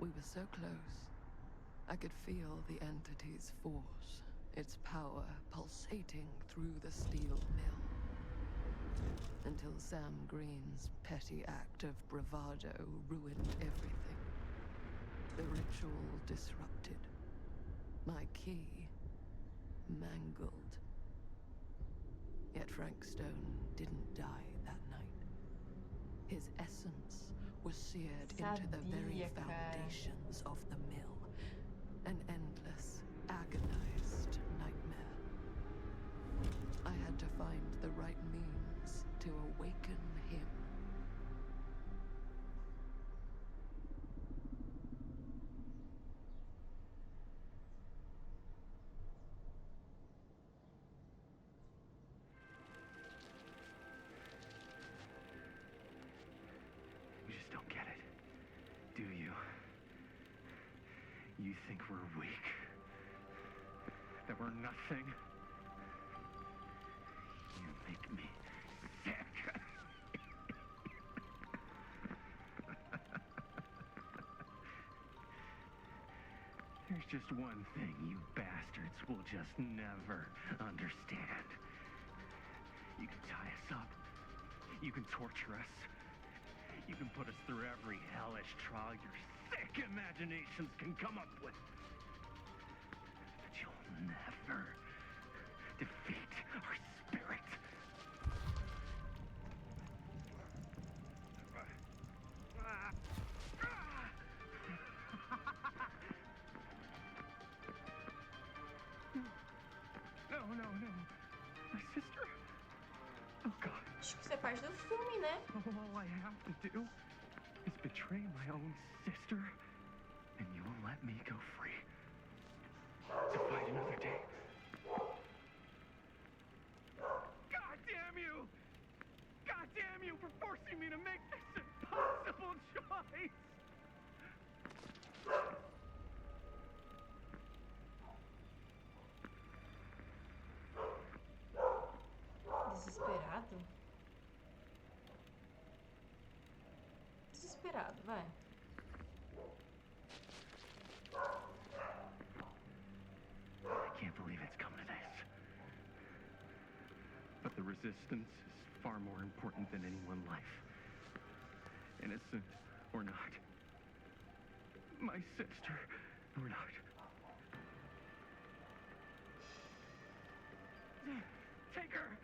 We were so close. I could feel the entity's force, its power pulsating through the steel mill. Until Sam Green's petty act of bravado ruined everything. The ritual disrupted. My key mangled. Yet Frank Stone didn't die that night. His essence was seared into the very foundations of the mill. An endless, agonized nightmare. I had to find the right means to awaken him. You just don't get it, do you? You think we're weak? That we're nothing? You make me sick. There's just one thing you bastards will just never understand. You can tie us up. You can torture us. You can put us through every hellish trial your sick imaginations can come up with. But you'll never defeat our spirit. No. My sister? Oh, God. Acho que isso é parte do filme, né? All I have to do is betray my own sister, and you will let me go free to fight another day. God damn you! God damn you for forcing me to make this impossible choice! Desesperado? Desesperado, vai. I can't believe it's come to this. But the resistance is far more important than any one life. Innocent or not. My sister or not. Take her!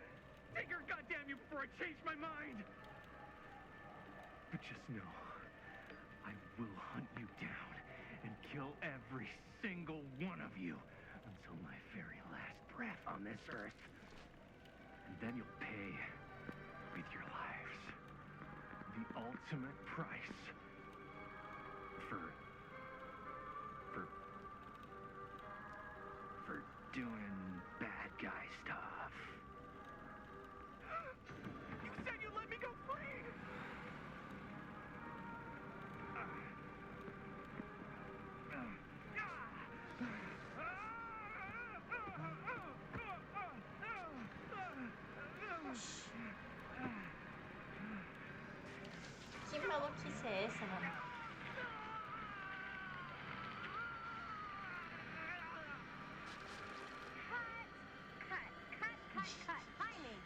Take her, goddamn you, before I change my mind! But just know, I will hunt you down and kill every single one of you until my very last breath on this earth. And then you'll pay with your lives the ultimate price for doing bad guy stuff. You said you'd let me go free! Que maluquice é essa, mano?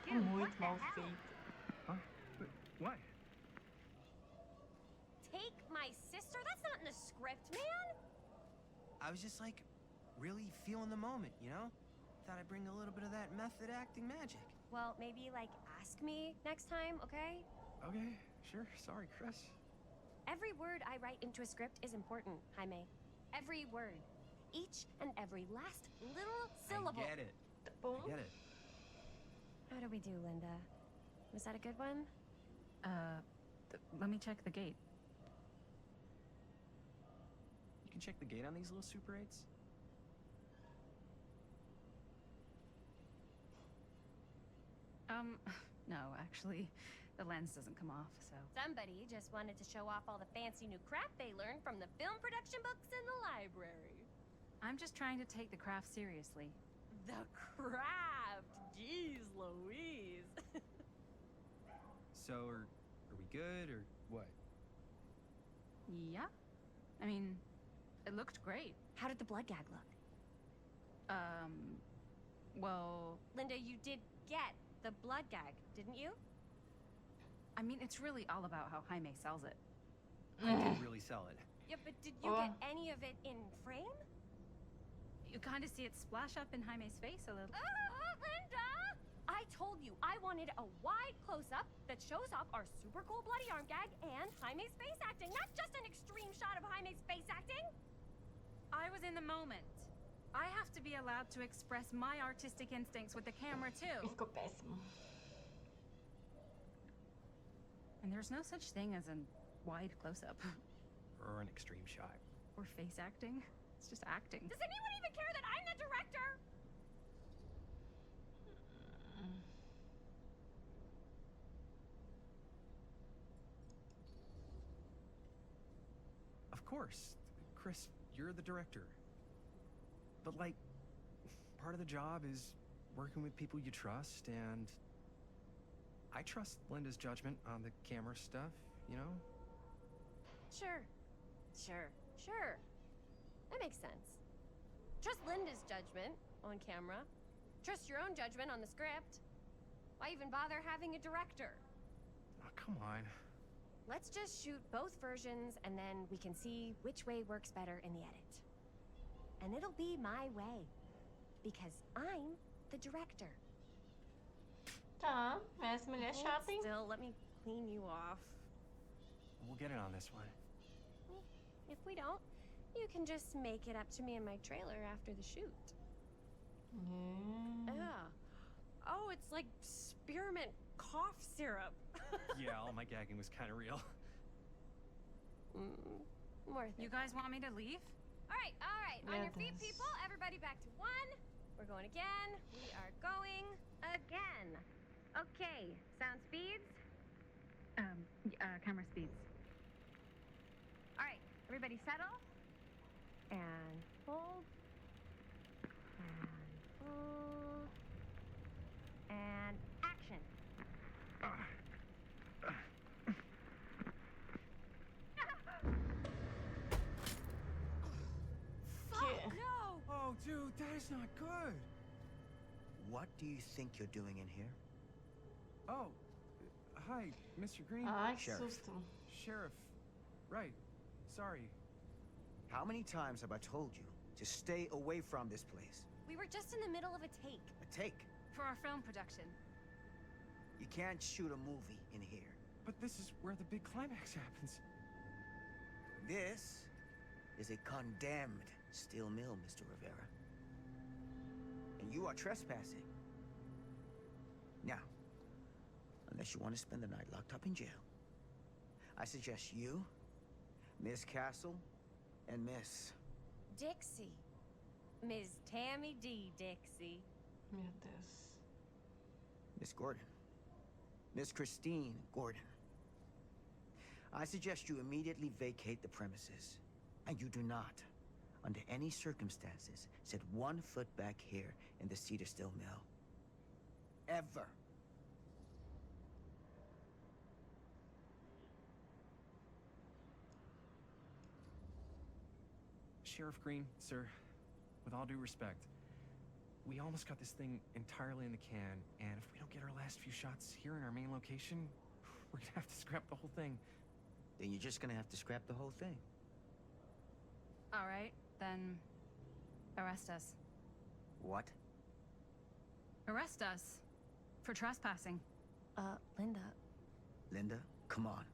É muito mal feito. Huh? What? Take my sister? That's not in the script, man! I was just like, really feeling the moment, you know? Thought I'd bring a little bit of that method acting magic. Well, maybe, like, ask me next time, okay? Okay, sure. Sorry, Chris. Every word I write into a script is important, Jaime. Every word. Each and every last little syllable. I get it. Tá bom? I get it. How do we do, Linda? Was that a good one? Let me check the gate. You can check the gate on these little Super 8s? No, actually, the lens doesn't come off, so... Somebody just wanted to show off all the fancy new crap they learned from the film production books in the library. I'm just trying to take the craft seriously. The craft! Jeez Louise! So, are we good, or what? Yeah, I mean, it looked great. How did the blood gag look? Well, Linda, you did get the blood gag, didn't you? I mean, it's really all about how Jaime sells it. I did really sell it. Yeah, but did you get any of it in frame? You kind of see it splash up in Jaime's face a little. Linda! I told you I wanted a wide close-up that shows off our super cool bloody arm gag and Jaime's face acting, not just an extreme shot of Jaime's face acting. I was in the moment. I have to be allowed to express my artistic instincts with the camera, E too. ficou péssimo. And there's no such thing as a wide close-up. Or an extreme shot. Or face acting. It's just acting. Does anyone even care that I'm the director? Of course. Chris, you're the director. But, like, part of the job is working with people you trust, and I trust Linda's judgment on the camera stuff, you know? Sure. That makes sense. Trust Linda's judgment on camera. Trust your own judgment on the script. Why even bother having a director? Oh, come on. Let's just shoot both versions and then we can see which way works better in the edit. And it'll be my way. Because I'm the director. Tá, essa mulher é chata, hein? Still, let me clean you off. We'll get it on this one. If we don't, you can just make it up to me in my trailer after the shoot. Yeah. Oh, it's like spearmint cough syrup. Yeah, all my gagging was kind of real. Worth it. You guys want me to leave? All right. On your feet, Yes. people. Everybody back to one. We're going again. We are going again. Okay. Sound speeds. Camera speeds. All right. Everybody settle. And hold. And hold. And action. Que... No! Oh, dude, that is not good. What do you think you're doing in here? Oh, hi, Mr. Green. Ai, que Sheriff. susto. Sheriff. Right. Sorry. How many times have I told you to stay away from this place? We were just in the middle of a take. A take. For our film production. You can't shoot a movie in here. But this is where the big climax happens. This is a condemned steel mill, Mr. Rivera. And you are trespassing. Now, unless you want to spend the night locked up in jail, I suggest you, Miss Castle, and Miss... Dixie. Ms. Tammy D. Dixie. Meu Deus. Miss Gordon. Miss Christine Gordon. I suggest you immediately vacate the premises. And you do not, under any circumstances, set 1 foot back here in the Cedar Still Mill. Ever. Sheriff Green, sir, with all due respect, we almost got this thing entirely in the can, and if we don't get our last few shots here in our main location, we're gonna have to scrap the whole thing. Then you're just gonna have to scrap the whole thing. All right, then arrest us. What? Arrest us for trespassing. Linda. Linda, come on.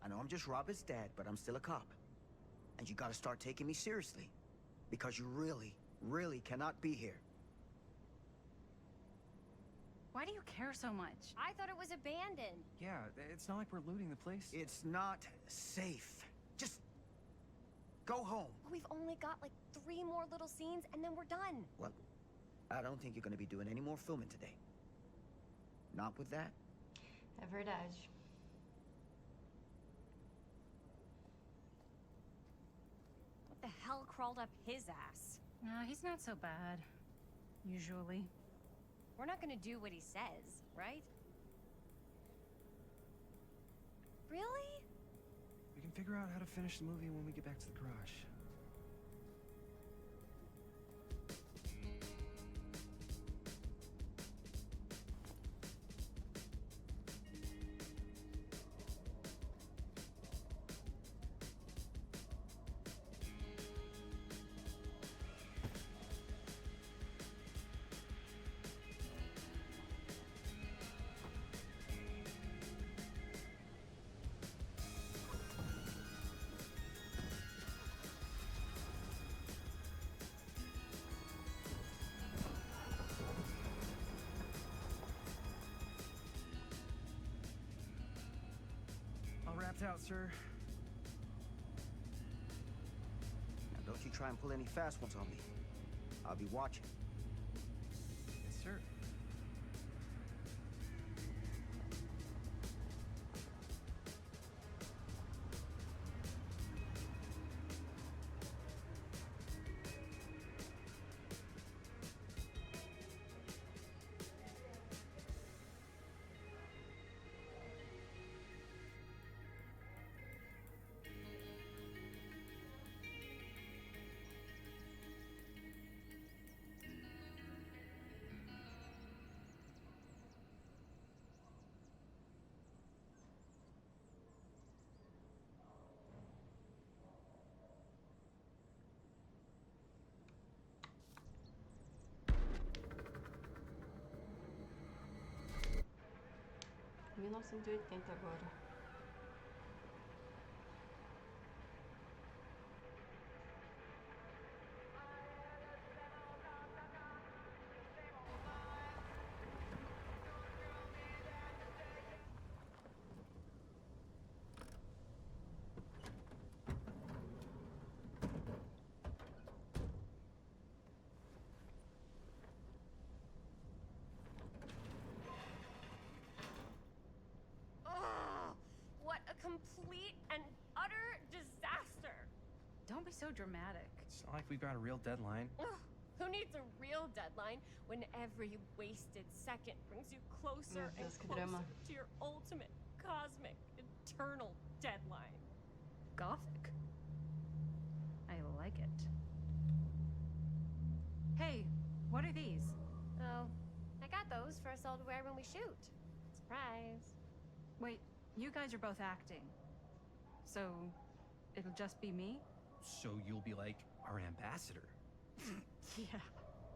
I know I'm just Robert's dad, but I'm still a cop. And you gotta start taking me seriously. Because you really, really cannot be here. Why do you care so much? I thought it was abandoned. Yeah, it's not like we're looting the place. It's not safe. Just go home. We've only got like 3 more little scenes and then we're done. Well, I don't think you're gonna be doing any more filming today. Not with that. É verdade. What the hell crawled up his ass? No, he's not so bad. Usually. We're not gonna do what he says, right? Really? We can figure out how to finish the movie when we get back to the garage. Wrapped out, sir. Now, don't you try and pull any fast ones on me. I'll be watching. Yes, sir. $1980 agora. Ugh, what a complete and utter disaster. Don't be so dramatic. It's not like we've got a real deadline. Ugh, who needs a real deadline when every wasted second brings you closer Meu and Deus, que closer drama. to your ultimate, cosmic, eternal deadline? Gothic. I like it. Hey, what are these? Oh, I got those for us all to wear when we shoot. Surprise. Wait, you guys are both acting. So, it'll just be me? So you'll be like our ambassador. Yeah,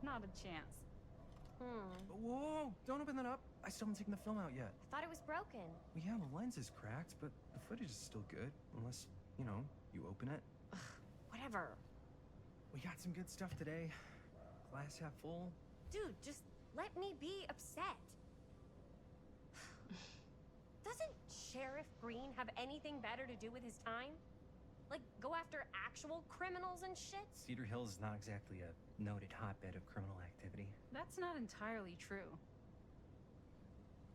not a chance. Whoa, don't open that up. I still haven't taken the film out yet. I thought it was broken. Well, yeah, the lens is cracked, but the footage is still good. Unless, you know, you open it. Whatever. We got some good stuff today. Glass half full. Dude, just let me be upset. Doesn't Sheriff Green have anything better to do with his time? Like, go after actual criminals and shit? Cedar Hills is not exactly a noted hotbed of criminal activity. That's not entirely true.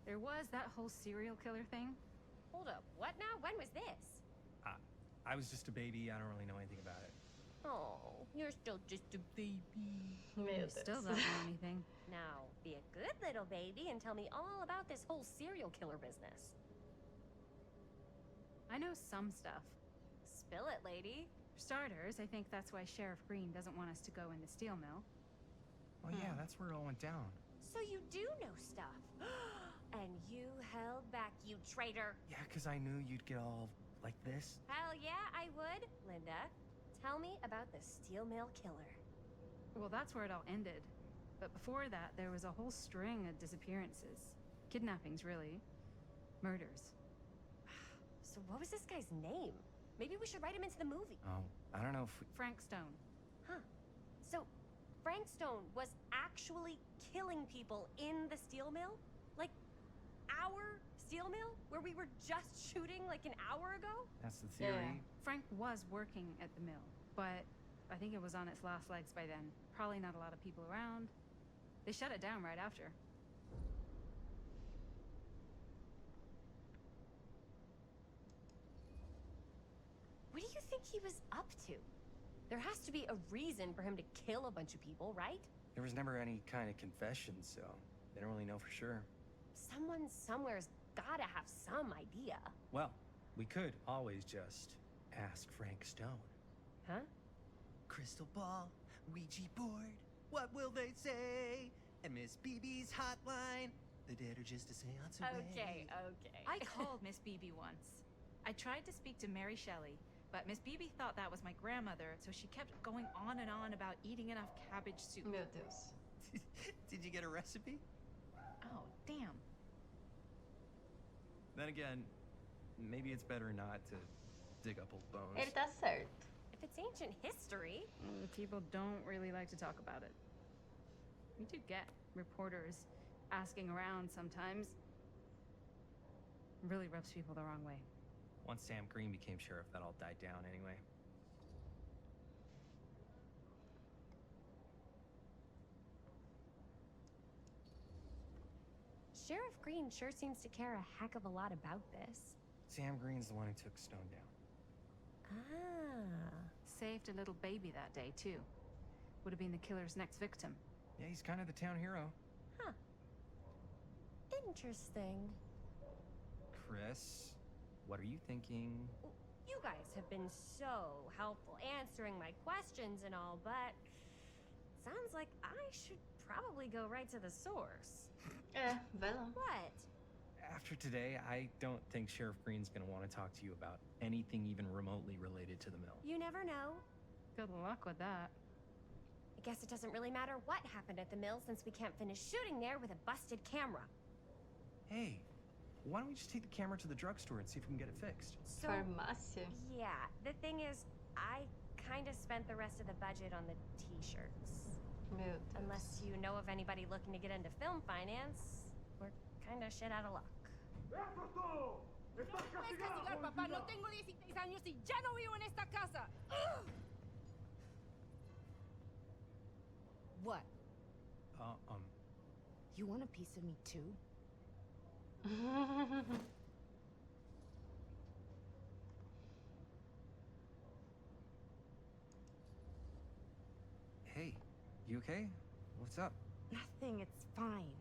There was that whole serial killer thing. Hold up, what now? When was this? I was just a baby. I don't really know anything about it. Oh, you're still just a baby. Meu You Deus. still don't know anything. Now, be a good little baby and tell me all about this whole serial killer business. I know some stuff. Spill it, lady. For starters, I think that's why Sheriff Green doesn't want us to go in the steel mill. Well, yeah, that's where it all went down. So you do know stuff. And you held back, you traitor. Yeah, because I knew you'd get all like this. Hell yeah, I would. Linda, tell me about the steel mill killer. Well, that's where it all ended. But before that, there was a whole string of disappearances. Kidnappings, really. Murders. So what was this guy's name? Maybe we should write him into the movie. Oh, I don't know if we... Frank Stone. Huh. So Frank Stone was actually killing people in the steel mill? Like, our steel mill? Where we were just shooting like an hour ago? That's the theory. Yeah. Frank was working at the mill, but I think it was on its last legs by then. Probably not a lot of people around. They shut it down right after. What do you think he was up to? There has to be a reason for him to kill a bunch of people, right? There was never any kind of confession, so they don't really know for sure. Someone somewhere's gotta have some idea. Well, we could always just ask Frank Stone. Huh? Crystal ball, Ouija board, what will they say? And Miss BB's hotline, the dead are just a seance away. Okay. I called Miss BB once. I tried to speak to Mary Shelley, but Miss BB thought that was my grandmother, so she kept going on and on about eating enough cabbage soup. Meu Deus. Did you get a recipe? Oh, damn. Then again, maybe it's better not to dig up old bones. Ele tá certo. If it's ancient history, People don't really like to talk about it. We do get reporters asking around sometimes. It really rubs people the wrong way. Once Sam Green became sheriff, that all died down anyway. Sheriff Green sure seems to care a heck of a lot about this. Sam Green's the one who took Stone down. Ah. Saved a little baby that day, too. Would have been the killer's next victim. Yeah, he's kind of the town hero. Huh. Interesting. Chris, what are you thinking? You guys have been so helpful answering my questions and all, but sounds like I should probably go right to the source. Vai lá. What? After today, I don't think Sheriff Green's gonna want to talk to you about anything even remotely related to the mill. You never know. Good luck with that. I guess it doesn't really matter what happened at the mill since we can't finish shooting there with a busted camera. Hey, why don't we just take the camera to the drugstore and see if we can get it fixed? So, Farmácia. yeah, the thing is, I kind of spent the rest of the budget on the t-shirts. Meu Deus. Unless you know of anybody looking to get into film finance, we're kind of shit out of luck. Puedes castigar, papá. No tengo 16 años y ya no vivo en esta casa. What? You want a piece of me too? Hey, you okay? What's up? Nothing. It's fine.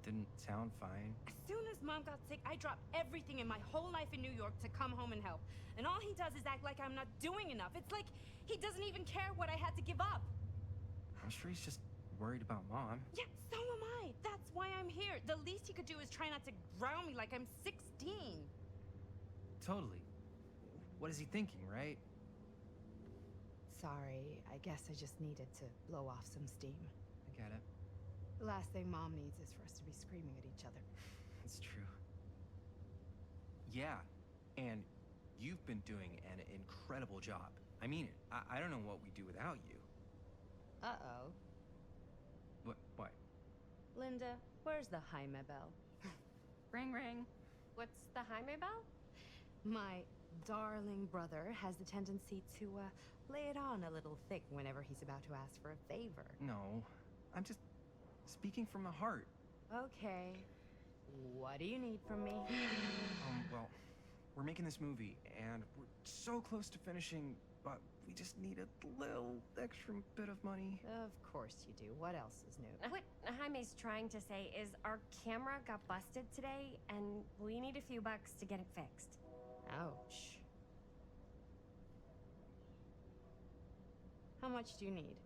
Didn't sound fine. As soon as Mom got sick, I dropped everything in my whole life in New York to come home and help. And all he does is act like I'm not doing enough. It's like he doesn't even care what I had to give up. I'm sure he's just worried about Mom. Yeah, so am I. That's why I'm here. The least he could do is try not to ground me like I'm 16. Totally. What is he thinking, right? Sorry, I guess I just needed to blow off some steam. I get it. The last thing Mom needs is for us to be screaming at each other. It's true. Yeah, and you've been doing an incredible job. I mean it. I don't know what we'd do without you. Uh-oh. What? Linda, where's the Jaime bell? Ring, ring. What's the Jaime bell? My darling brother has the tendency to, lay it on a little thick whenever he's about to ask for a favor. No, I'm just speaking from the heart. Okay. What do you need from me? Well, we're making this movie, and we're so close to finishing, but we just need a little extra bit of money. Of course you do. What else is new? What Jaime's trying to say is our camera got busted today, and we need a few bucks to get it fixed. Ouch. How much do you need?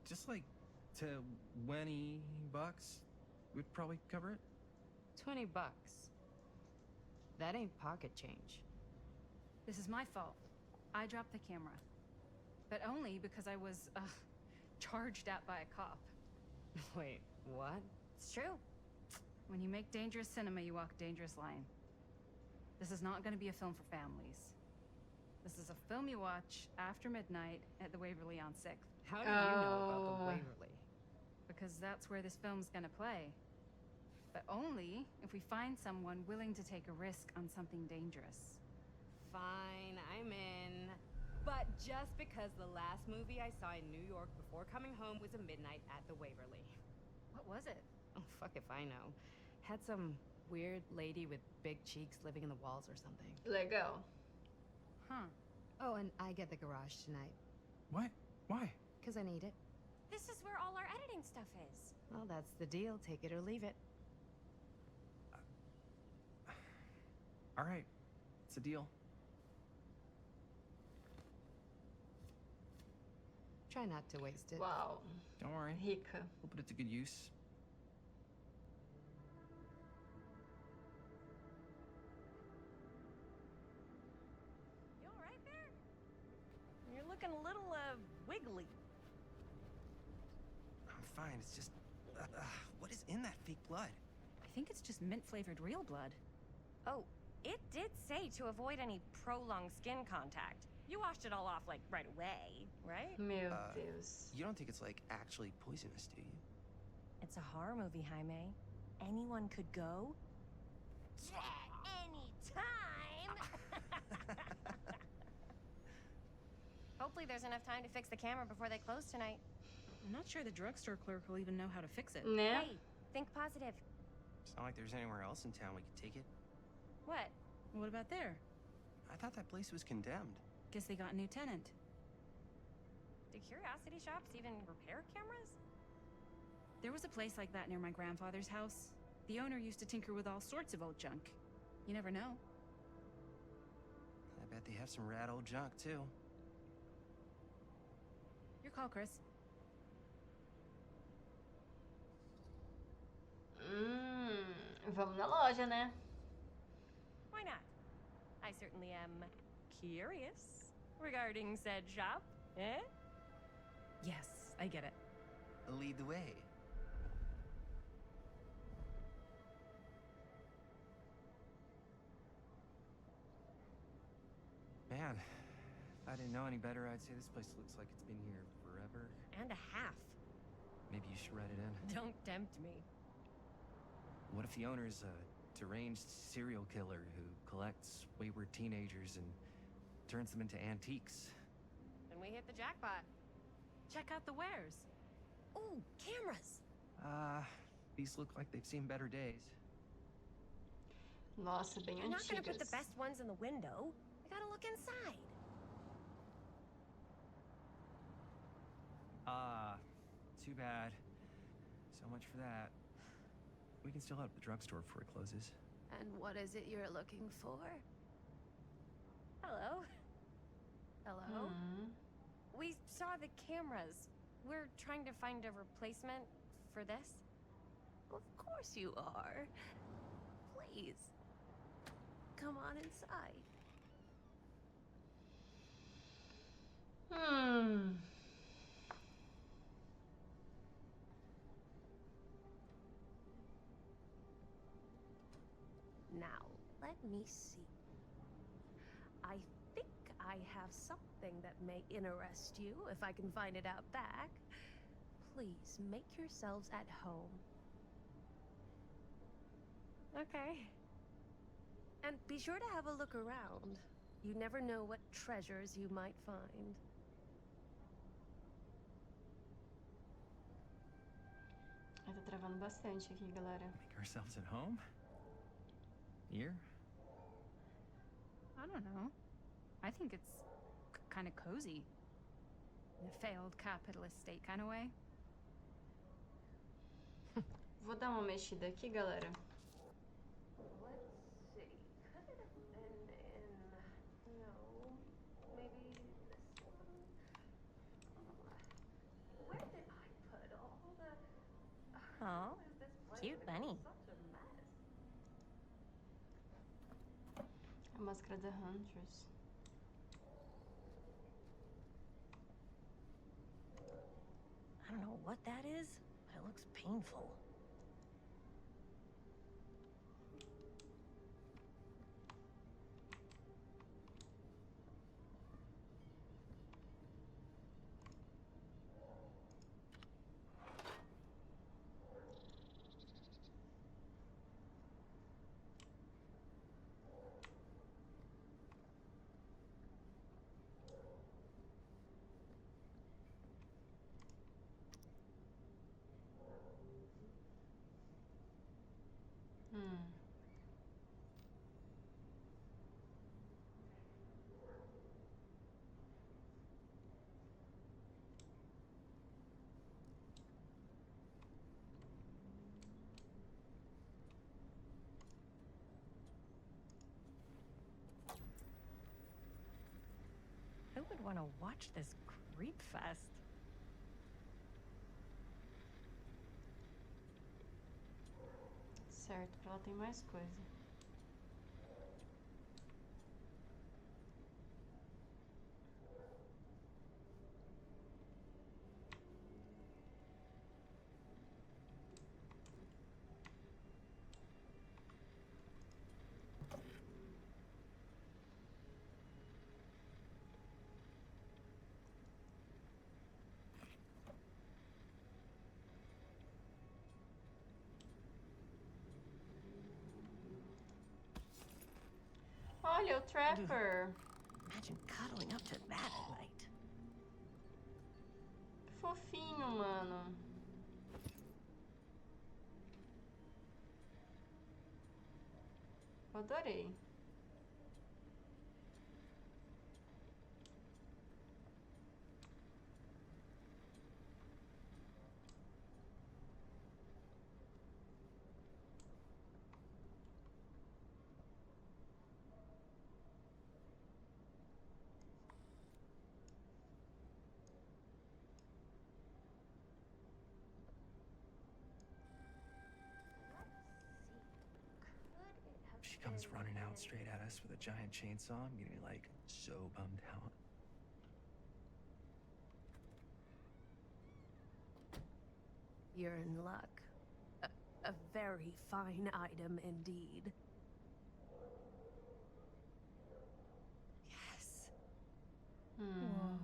Just like $20 would probably cover it. 20 bucks. That ain't pocket change. This is my fault. I dropped the camera. But only because I was, charged at by a cop. Wait, what? It's true. When you make dangerous cinema, you walk a dangerous line. This is not going to be a film for families. This is a film you watch after midnight at the Waverly on 6th. How do you know about the Waverly? Because that's where this film's gonna play. But only if we find someone willing to take a risk on something dangerous. Fine, I'm in. But just because the last movie I saw in New York before coming home was a midnight at the Waverly. What was it? Oh, fuck if I know. Had some weird lady with big cheeks living in the walls or something. Legal. Huh. Oh, and I get the garage tonight. What? Why? Because I need it. This is where all our editing stuff is. Well, that's the deal. Take it or leave it. All right, it's a deal. Try not to waste it. Uau, Don't worry. rica. We'll put it to good use. You all right there? You're looking a little, wiggly. I'm fine. It's just, what is in that fake blood? I think it's just mint-flavored real blood. Oh, it did say to avoid any prolonged skin contact. You washed it all off, like, right away, right? Meu Deus. You don't think it's, like, actually poisonous, do you? It's a horror movie, Jaime. Anyone could go. Anytime! Hopefully there's enough time to fix the camera before they close tonight. I'm not sure the drugstore clerk will even know how to fix it. Né? Hey, think positive. It's not like there's anywhere else in town we could take it. What? What about there? I thought that place was condemned. Guess they got a new tenant. Do curiosity shops even repair cameras? There was a place like that near my grandfather's house. The owner used to tinker with all sorts of old junk. You never know. I bet they have some rad old junk, too. Your call, Chris. Vamos na loja, né? Why not? I certainly am curious regarding said shop, eh? Yes, I get it. Lead the way. Man, if I didn't know any better, I'd say this place looks like it's been here forever. And a half. Maybe you should write it in. Don't tempt me. What if the owner's a deranged serial killer who collects wayward teenagers and turns them into antiques? Then we hit the jackpot. Check out the wares. Ooh, cameras! These look like they've seen better days. Nossa, bem I'm not gonna put the antigas. best ones in the window. I gotta look inside. Too bad. So much for that. We can still head to the drugstore before it closes. And what is it you're looking for? Hello. Hello? Hum. We saw the cameras. We're trying to find a replacement for this. Of course you are. Please. Come on inside. Now, let me see. I think I have something that may interest you, if I can find it out back. Please, make yourselves at home. Okay. And be sure to have a look around. You never know what treasures you might find. Ai, tá travando bastante aqui, galera. Make ourselves at home? Here? I don't know. I think it's kind of cozy. In a failed capitalist state kind of way. Vou dar uma mexida aqui, galera. Let's see. Could it have been in... No. Maybe this one? Where did I put all the... Oh, How is this place cute bunny. such a mess? A máscara da Huntress. I don't know what that is, but it looks painful. would want to watch this creep fest? Certo, pra ela tem mais coisa. Olha, o Trapper. Imagine cuddling up to that at night. Que fofinho, mano. Eu adorei. She comes running out straight at us with a giant chainsaw. I'm gonna be like so bummed out. You're in luck. A very fine item indeed. Yes. Whoa.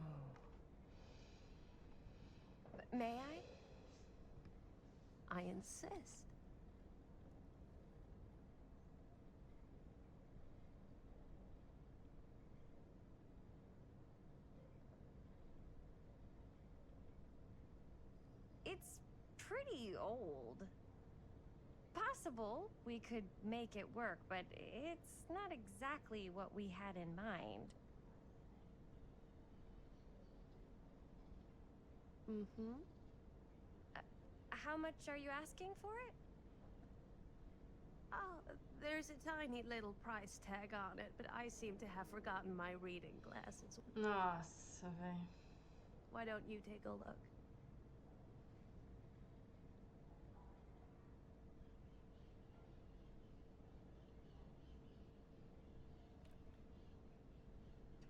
May I? I insist. It's pretty old. Possible we could make it work, but it's not exactly what we had in mind. Mm-hmm. How much are you asking for it? Oh, there's a tiny little price tag on it, but I seem to have forgotten my reading glasses. Nossa, velho. Why don't you take a look?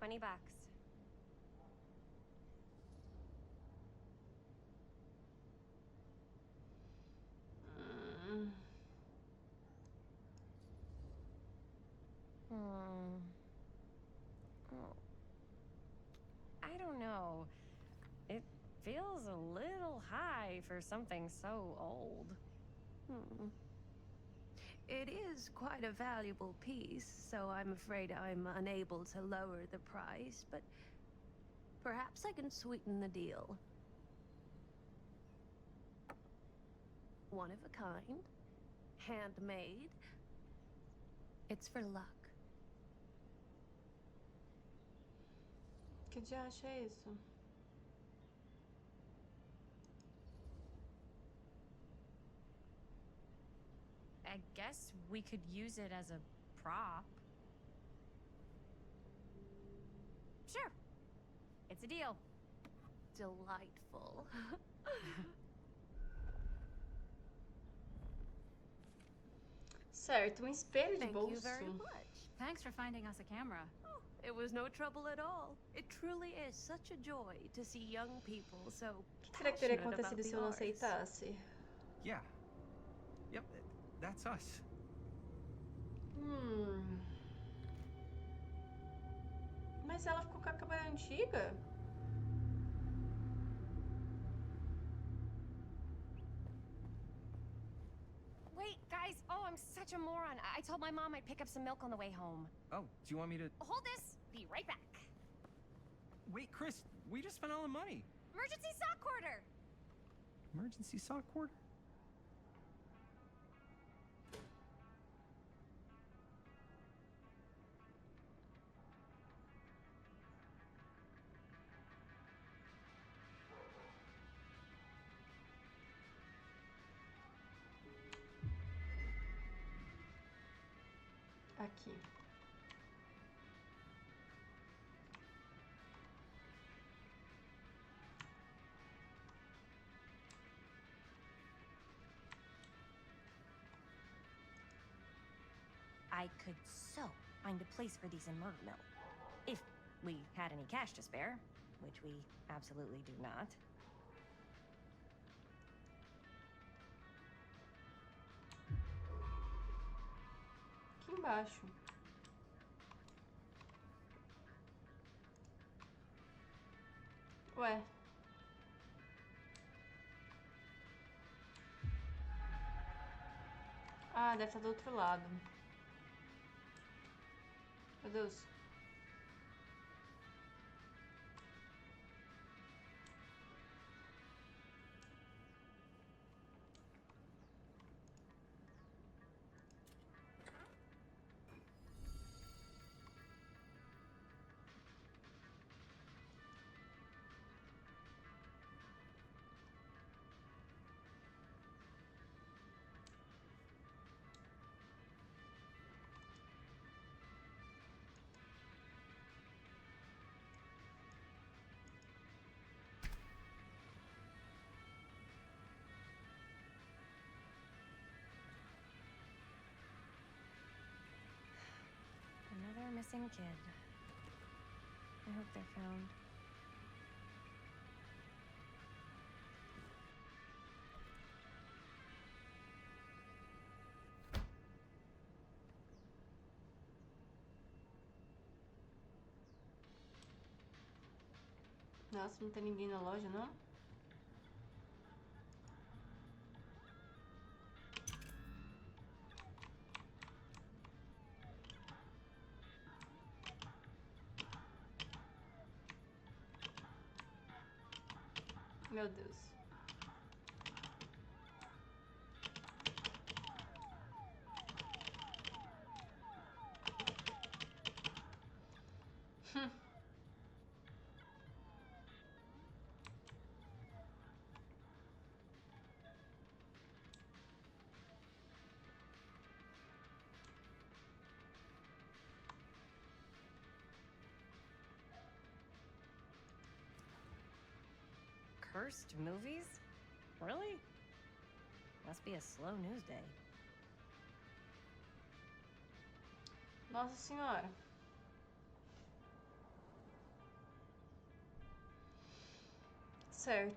$20. I don't know. It feels a little high for something so old. It is quite a valuable piece, so I'm afraid I'm unable to lower the price, but perhaps I can sweeten the deal. One of a kind, handmade. It's for luck. Que diacho é isso? I guess we could use it as a prop. Sure. It's a deal. Delightful. Certo, um espelho de Thank bolso. you very much. Thanks for finding us a camera. Oh, it was no trouble at all. It truly is such a joy to see young people so O que será que teria passionate about acontecido the se eu não arts. aceitasse? Yeah. Yep, that's us. Mas ela ficou com a câmera antiga? Wait, guys. Oh, I'm such a moron. I told my mom I'd pick up some milk on the way home. Oh, do you want me to... Hold this. Be right back. Wait, Chris, we just spent all the money. Emergency sock order. Emergency sock cord? Aqui. I could so find a place for these in Murder Mill. If we had any cash to spare, which we absolutely do not. Aqui embaixo. Ué. Ah, deve estar do outro lado. Meu Deus. Another missing kid. I hope they're found. Nossa, não tem ninguém na loja, não? Meu Deus. Cursed movies? Really? Must be a slow news day. Nossa Senhora. Certo.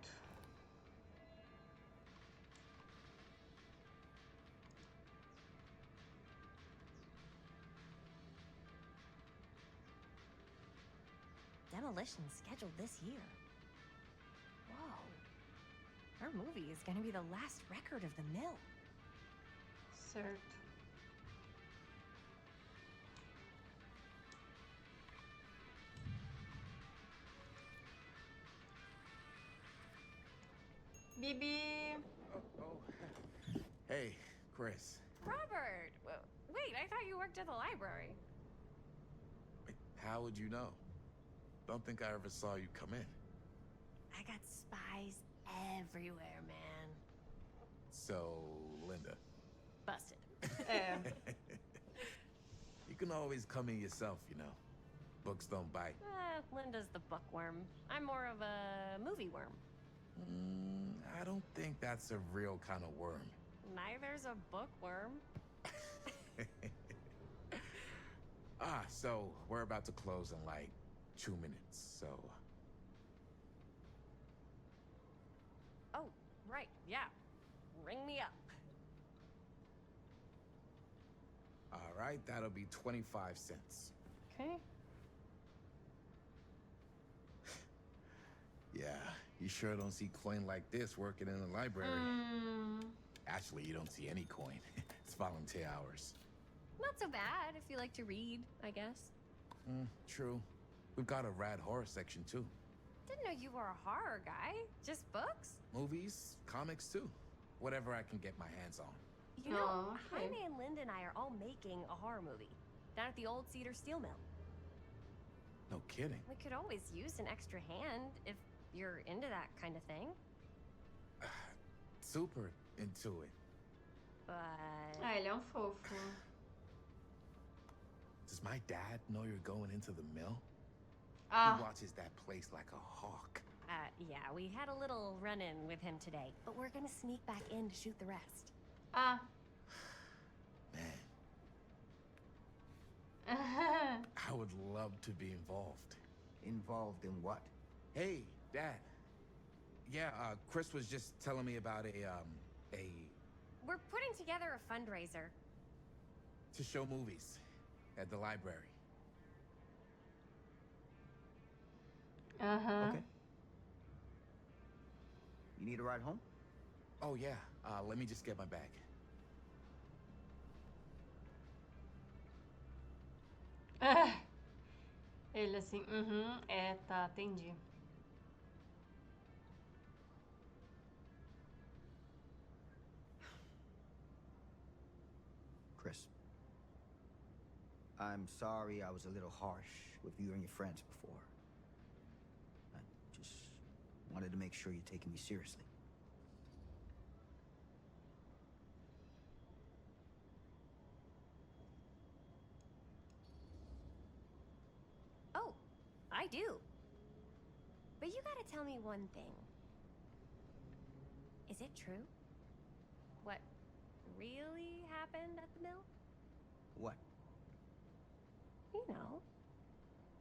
Demolition scheduled this year. Whoa. Our movie is gonna be the last record of the mill. Certo. Bibi. Hey, Chris. Robert! Wait, I thought you worked at the library. Wait, how would you know? Don't think I ever saw you come in. I got spies everywhere, man. So, Linda. Busted. You can always come in yourself, you know. Books don't bite. Linda's the bookworm. I'm more of a movie worm. I don't think that's a real kind of worm. Neither's a bookworm. So we're about to close in like 2 minutes, so... Oh, right, yeah. Ring me up. All right, that'll be 25 cents. Okay. Yeah, you sure don't see coin like this working in the library. Actually, you don't see any coin. It's volunteer hours. Not so bad if you like to read, I guess. True. We've got a rad horror section, too. Didn't know you were a horror guy. Just books? Movies, comics, too. Whatever I can get my hands on. You know, Aw, okay. Jaime and Linda and I are all making a horror movie down at the old Cedar Steel Mill. No kidding. We could always use an extra hand if you're into that kind of thing. Super into it. But... Ah, ele é um fofo. Does my dad know you're going into the mill? Ah, He watches that place like a hawk. yeah, we had a little run-in with him today, but we're gonna sneak back in to shoot the rest. ah. Man, I would love to be involved. Involved in what? Hey, Dad. Yeah, Chris was just telling me about We're putting together a fundraiser. to show movies at the library. Aham. Okay. You need a ride home? Oh yeah, let me just get my bag. Ele assim, tá, entendi. Chris, I'm sorry I was a little harsh with you and your friends before. I just wanted to make sure you're taking me seriously. Oh, I do. But you gotta tell me one thing. Is it true? What really happened at the mill? What? You know,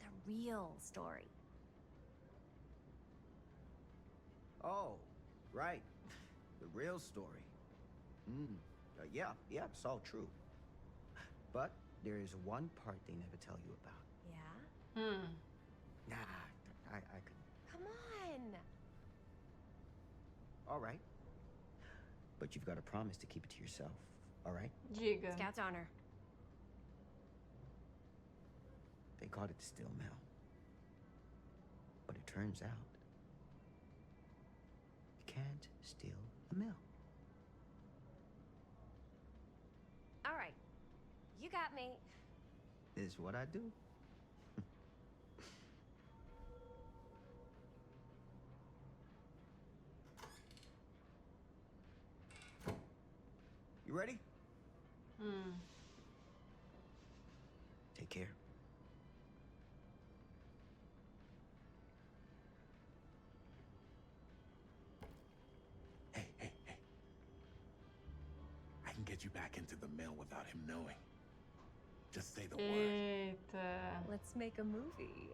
the real story. Oh, right. The real story. Yeah, it's all true. But there is one part they never tell you about. Yeah? Nah, I could. Come on! All right. But you've got to promise to keep it to yourself, all right? Diga. Scout's honor. They called it the steel mill. But it turns out, you can't steal a mill. All right. You got me. Is what I do. You ready? Take care. Hey. I can get you back into the mill without him knowing. Just say the word. Eita. Let's make a movie.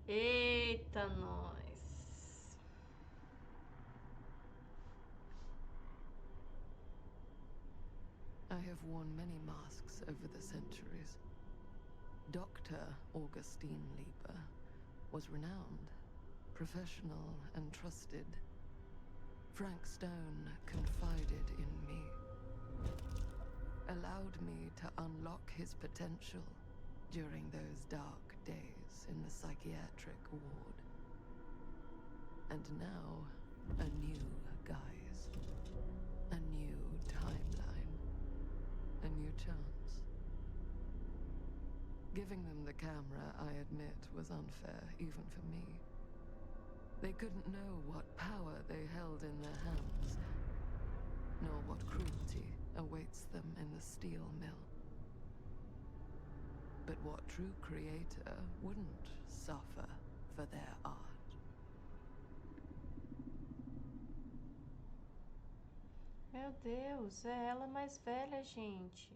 Eita, nós. I have worn many masks over the centuries. Dr. Augustine Lieber was renowned, professional and trusted. Frank Stone confided in me, allowed me to unlock his potential during those dark days in the psychiatric ward. And now, a new guise, a new timeline, a new chance. Giving them the camera, I admit, was unfair, even for me. They couldn't know what power they held in their hands, nor what cruelty awaits them in the steel mill. But what true creator wouldn't suffer for their art? Meu Deus, é ela mais velha, gente.